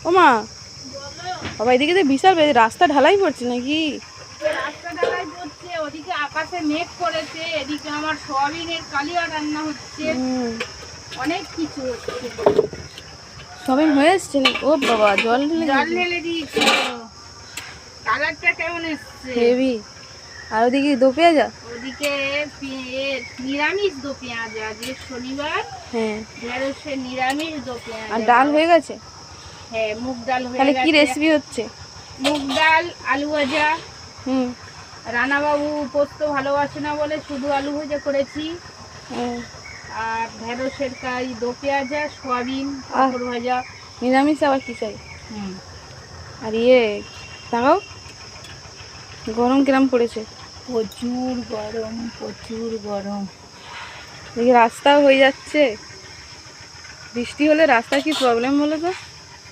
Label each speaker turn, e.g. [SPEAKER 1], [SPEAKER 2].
[SPEAKER 1] ও মা বাবা, এদিকে তো বিশাল রাস্তা ঢালাই পড়ছে নাকি?
[SPEAKER 2] রাস্তা ঢালাই পড়ছে, ওদিকে আকাশে মেঘ করেছে, এদিকে আমার সয়াবিনের কালিয়া রান্না হচ্ছে, অনেক কিছু হচ্ছে।
[SPEAKER 1] সবাই হয়ে এসছে না? ও বাবা, জল
[SPEAKER 2] ঢেলে দিয়েছি। কালারটা কেমন এসছে?
[SPEAKER 1] হেভি। আর ওদিকে দো পেঁয়াজা?
[SPEAKER 2] ওদিকে নিরামিষ দো পেঁয়াজ, আজকে শনিবার।
[SPEAKER 1] হ্যাঁ,
[SPEAKER 2] ঢেঁড়সের নিরামিষ দো পেঁয়াজ।
[SPEAKER 1] আর ডাল হয়ে গেছে?
[SPEAKER 2] হ্যাঁ, মুগ ডাল হয়ে
[SPEAKER 1] তাহলে
[SPEAKER 2] গেছে।
[SPEAKER 1] কি রেসিপি হচ্ছে?
[SPEAKER 2] মুগ ডাল, আলু ভাজা।
[SPEAKER 1] হুম।
[SPEAKER 2] রানাবাবু পোস্ত ভালোবাসে না বলে শুধু আলু ভাজা করেছি। আর ঢেঁড়সের দো পেঁয়াজা, সয়াবিন, পাঁপড় ভাজা।
[SPEAKER 1] নিরামিষ আবার কি চাই?
[SPEAKER 2] হুম।
[SPEAKER 1] আর তাকাও, গরম কিরম পড়েছে?
[SPEAKER 2] প্রচুর গরম, প্রচুর গরম।
[SPEAKER 1] দেখি রাস্তাও হয়ে যাচ্ছে। বৃষ্টি হলে রাস্তা কি প্রবলেম বলো তো?